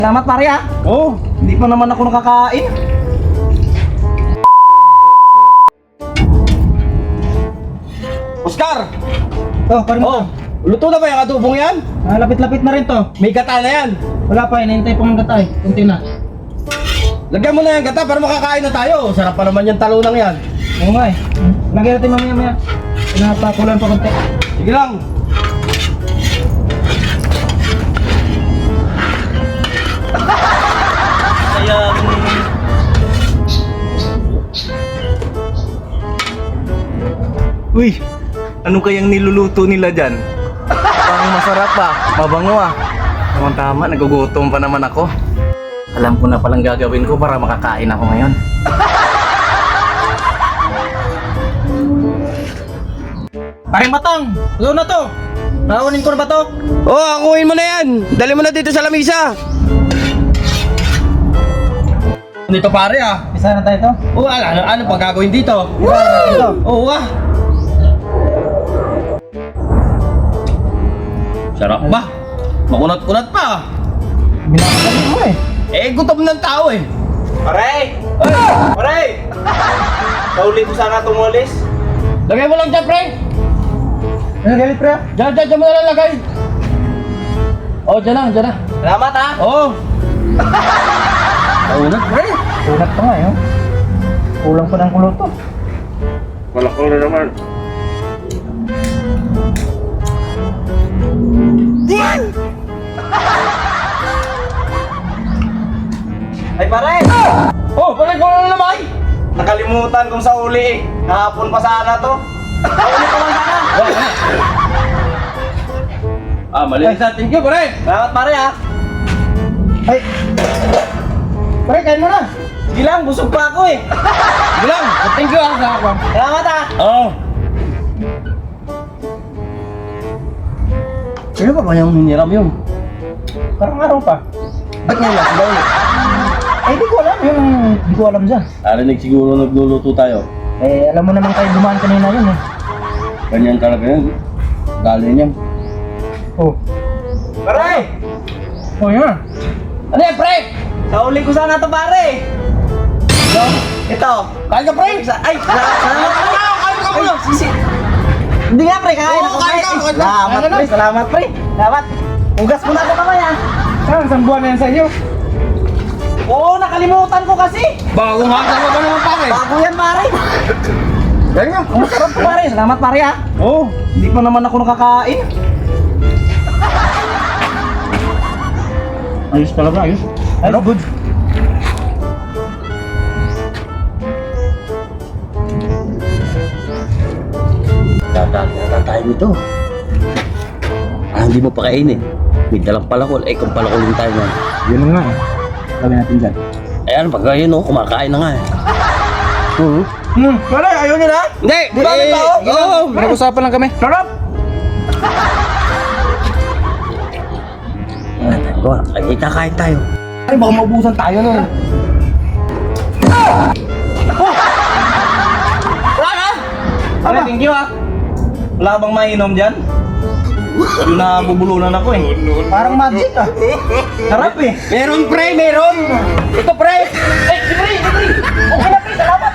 Salamat pare ah. Oh, Hindi pa naman ako nakakain. Oscar! Oh, pare mo. Oh, luto na ba yung adobong yan? Lapit-lapit na rin to. May gata na yan. Wala pa, hinihintay pa ng gatay. Kunti na. Lagyan mo na yung gata para makakain na tayo. Sarap pa naman yung talunang yan. Oo nga eh. Lagyan natin mamaya-maya. Pinapakulan pa konti. Sige lang. Sayang. Uy, ano kayang niluluto nila dyan? Parang masarap pa, mabango ah. Tama-tama, nagugutom pa naman ako. Alam ko na palang gagawin ko para makakain ako ngayon. Pare Matang, ikaw na to. Nakunin ko na ba to? Oh, akuin mo na yan. Dali mo na dito sa lamisa. Dito pare ah. Isa na tayo to. Oh, ano pang gagawin dito? Isa na natin to. Oo ah. Sarap ba? Makunat-kunat pa. Binakalit mo eh. Eh, gutom ng tao eh. Pare! Ay! Pare! Sauli ko sana tumulis. Lagay mo lang dyan, pre. Ano galit pre? Dyan mo na lang lagay. Oh, dyan na. Salamat ha! Oo. Oo na, pre. Kulat pa nga yun. Kulang pa ng kulot to. Malakaw na naman. Ay pare! Oh, pare ko na naman. Nakalimutan kong sa uli eh. Kahapon pa sana to. Uli ko lang sana. Ah, malinis na. Thank you, pare. Salamat pare ha! Ay! Pare, kain mo na. Sige lang, busog pa ako eh. Sige lang. Thank you, ah. Salamat ha! Oo. Sino pa ba yung hiniram yun? Parang araw pa. Ba't ngayon lang? Sila ulit? Ay, di ko alam. Di ko alam dyan. Narinig siguro nagluluto tayo. Eh, alam mo naman kayo dumaan kanina yun eh. Ganyan talaga yan. Galing yan. Oh. Pare! Oh, yun. Ano yan, pre? Sauli ko sana to pare! Ito! Kain ka, pre? Ay! Salamat pare! Kain ka muna! Sisi! Hindi nga pre, kain Oo, ako kain pre! ka, kain ka. Salamat Kain ka pre, na. salamat pre! Salamat! Ugas mo na ako kamay ah! Saan? Isang buwan na yan sa iyo. Oo, nakalimutan ko kasi! Bago nga ka ba naman, pare? Bago yan pare! Ganyan. Ang sarap po pare. Salamat pare ah. Oo. Hindi pa naman ako nakakain. Ayos talaga, ayos. Ayos, good. Dadaan tayo dito. Ah, hindi mo pa kainin. May dalang palakol. Eh, kung palakulin tayo nga. Yun na nga eh. Sabi natin dyan. Eh, ano, pag ganyan, no? Kumakain na nga eh. Pare, ayaw nyo na? Hindi! Bakit ba, oh? Oo! Nag-usapan lang kami. Sarap! Ay, kakain tayo. Ay, baka maubusan tayo nun. Wala na! Pare, thank you ah! Wala bang mainom dyan? Yung nabubulunan ako eh. Parang magic ah. Sarap eh! Meron, pre! Meron! Ito, pre! Eh, si pre! Okay na pre, salamat!